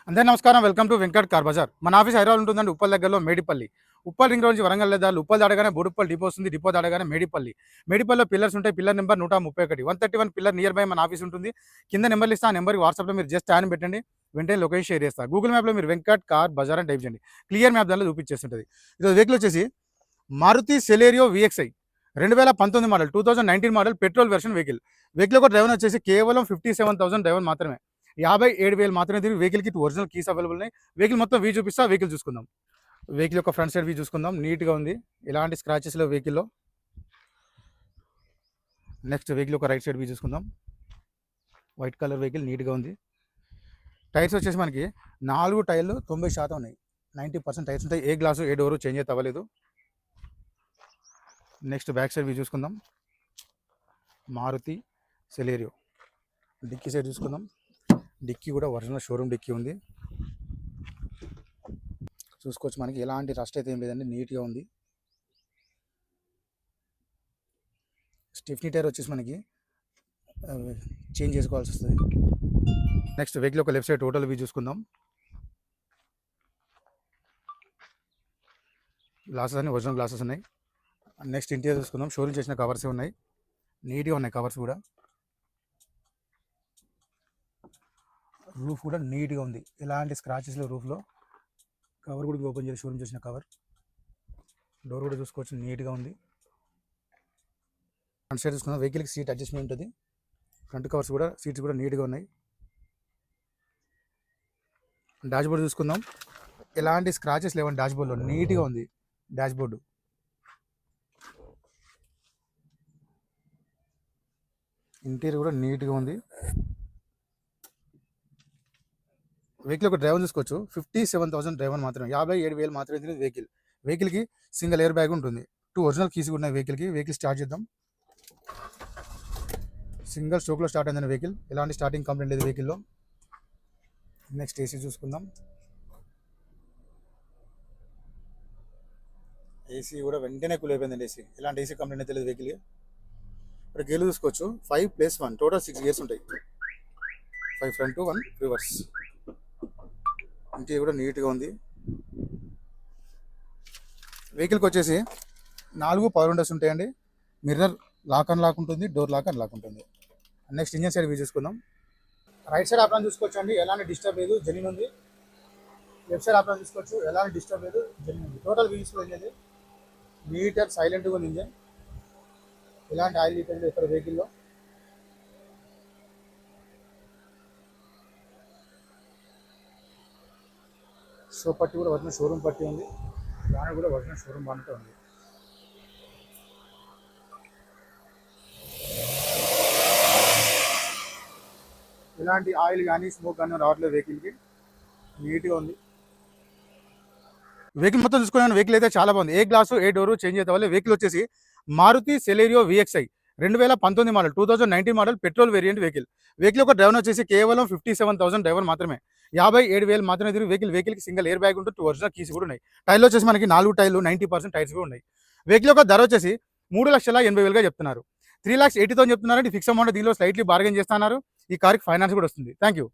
అందరికీ నమస్కారం. Welcome to Venkat car Bazaar. మన ఆఫీస్ హైదరాబాద్ ఉంటుందండి, ఉప్పల్ దగ్గరలో మేడిపల్లి. ఉప్పల్ రింగ్ రోడ్ నుంచి వరంగల్ దారి ఉప్పల్ దాటగానే బోడుప్పల్ డిపో వస్తుంది. డిపో దాటగానే మేడిపల్లి. మేడిపల్లిలో పిల్లర్స్ ఉంటాయి. Pillar number 131 131 pillar near by మన ఆఫీస్ ఉంటుంది. కింద నెంబర్లు ఇస్తా. ఆ నెంబర్కి వాట్సాప్లో మీరు జస్ట్ ట్యాన్ పెట్టండి, వెంటనే లొకేషన్ షేర్ చేస్తా. గూగుల్ మ్యాప్లో మీరు వెంకట్ కార్ బజార్ అని టైప్ చేయండి, క్లియర్ మ్యాప్ దానిలో చూపించేస్తుంటుంది. ఈరోజు వెహికల్ వచ్చేసి Maruti Celerio VXi 2019 model, 2019 model petrol version vehicle. Vehicle ఒక డ్రైవర్ వచ్చేసి కేవలం 57,000 డ్రైవర్ మాత్రమే. 57,000 మాత్రమే తిరిగి వెహికల్కి ఒరిజినల్ కీస్ అవైలబుల్ ఉన్నాయి. వెహికల్ మొత్తం వ్యూ చూపిస్తా, వెహికల్ చూసుకుందాం. వెహికల్ యొక్క ఫ్రంట్ సైడ్ వ్యూ చూసుకుందాం. నీట్గా ఉంది, ఎలాంటి స్క్రాచెస్ లేవు వెహికల్లో. నెక్స్ట్ వెహికల్ ఒక రైట్ సైడ్ వ్యూ చూసుకుందాం. వైట్ కలర్ వెహికల్ నీట్గా ఉంది. టైర్స్ వచ్చేసి మనకి 4 టైర్లు 90% ఉన్నాయి. 90% టైర్స్ ఉంటాయి. ఏ గ్లాసు ఏ డోరు చేంజ్ అయితే అవ్వలేదు. నెక్స్ట్ బ్యాక్ సైడ్ వ్యూ చూసుకుందాం. మారుతి సెలేరియో డిక్కీ సైడ్ చూసుకుందాం. డిక్కీ కూడా ఒరిజినల్ షోరూమ్ డిక్కీ ఉంది. చూసుకోవచ్చు, మనకి ఎలాంటి రస్ట్ అయితే ఏం లేదండి, నీట్గా ఉంది. స్టిఫ్నీ టైర్ వచ్చేసి మనకి చేంజ్ చేసుకోవాల్సి వస్తుంది. నెక్స్ట్ వెహికల్ ఒక లెఫ్ట్ సైడ్ టోటల్ వ్యూ చూసుకుందాం. గ్లాసెస్ అన్ని ఒరిజినల్ గ్లాసెస్ ఉన్నాయి. నెక్స్ట్ ఇంటీరియర్ చూసుకుందాం. షోరూమ్ చేసిన కవర్స్ ఉన్నాయి, నీట్గా ఉన్నాయి కవర్స్ కూడా. రూఫ్ కూడా నీట్గా ఉంది, ఎలాంటి స్క్రాచెస్ లేవు రూఫ్లో. కవర్ కూడా ఓపెన్ చేసి షోరూమ్ చేసిన కవర్. డోర్ కూడా చూసుకోవచ్చు, నీట్గా ఉంది. ఫ్రంట్ సైడ్ చూసుకుందాం. వెహికల్కి సీట్ అడ్జస్ట్మెంట్ ఉంటుంది. ఫ్రంట్ కవర్స్ కూడా, సీట్స్ కూడా నీట్గా ఉన్నాయి. డాష్ బోర్డ్ చూసుకుందాం. ఎలాంటి స్క్రాచెస్ లేవండి డాష్ బోర్డ్లో, నీట్గా ఉంది డాష్ బోర్డు. ఇంటీరియర్ కూడా నీట్గా ఉంది. వెహికల్ ఒక డ్రైవర్ చూసుకోవచ్చు. 57,000 డ్రైవర్ మాత్రమే. 57,000 మాత్రమే తిరిగి వెహికల్. వెహికల్కి సింగిల్ ఎయిర్ బ్యాగ్ ఉంటుంది. 2 ఒరిజినల్ కీస్ కూడా ఉన్నాయి వెహికల్కి. వెహికల్ స్టార్ట్ చేద్దాం. సింగిల్ స్ట్రోక్లో స్టార్ట్ అయిందని వెహికల్, ఎలాంటి స్టార్టింగ్ కంప్లైంట్ లేదు వెహికల్లో. నెక్స్ట్ ఏసీ చూసుకుందాం. ఏసీ కూడా వెంటనే కూల్ అయిపోయిందండి. ఏసీ ఎలాంటి ఏసీ కంప్లైంట్ అయితే లేదు వెహికల్కి. ఇక్కడ గేర్లు చూసుకోవచ్చు. 5+1 టోటల్ 6 గేర్స్ ఉంటాయి. 5 ఫ్రంట్ 1 రివర్స్. ఇంటీరియర్ కూడా నీట్గా ఉంది. వెహికల్కి వచ్చేసి 4 పవర్ విండోస్ ఉంటాయండి. మిర్రర్ లాక్ అండ్ లాక్ ఉంటుంది, డోర్ లాక్ అండ్ లాక్ ఉంటుంది. నెక్స్ట్ ఇంజన్ సైడ్ వ్యూ చూసుకుందాం. రైట్ సైడ్ ఆప్షన్ చూసుకోవచ్చు అండి, ఎలాంటి డిస్టర్బ్ లేదు, జెన్యూన్ ఉంది. లెఫ్ట్ సైడ్ ఆప్షన్ చూసుకోవచ్చు, ఎలాంటి డిస్టర్బ్ లేదు, జెన్యూన్ ఉంది. టోటల్ వ్యూ చూసుకోండి. ఇంజన్ నీటర్ సైలెంట్గా ఉంది. ఇంజన్ ఎలాంటి ఆయిల్ లీకేజ్ లేదు ఇక్కడ వెహికల్లో. షో పట్టి కూడా ఒరిజినల్ షోరూమ్ పట్టి ఉంది. దాని కూడా ఒరిజినల్ షోరూమ్ బాగుంటే ఉంది. ఇలాంటి ఆయిల్ కానీ స్మోక్ కానీ రావట్లేదు వెహికల్కి, నీట్గా ఉంది. వెహికల్ మొత్తం చూసుకున్నాను. వెహికల్ అయితే చాలా బాగుంది. ఏ గ్లాసు ఏ డోరు చేంజ్ అయితే వాళ్ళు. వెహికల్ వచ్చేసి Maruti Celerio VXi 2019 model, 2019 model petrol variant vehicle. Vehicle ఒక డ్రైవర్ వచ్చేసి కేవలం 57,000 డ్రైవర్ మాత్రమే. 57,000 మాత్రమే తిరిగి వెహికల్కి సింగిల్ ఎయిర్ బ్యాగ్ ఉంటుంది. ఒరిజినల్ కీస్ కూడా ఉన్నాయి. టైర్లు వచ్చేసి మనకి 4 టైర్లు 90% టైర్స్ కూడా ఉన్నాయి. వెహికల్ యొక్క ధర వచ్చేసి 3,80,000గా చెప్తున్నారు. 3,80,000 చెప్తున్నారండి ఫిక్స్ అమౌంట్. దీనిలో స్లైట్లీ బార్గెన్ చేస్తున్నారు. ఈ కార్కి ఫైనాన్స్ కూడా వస్తుంది. Thank you.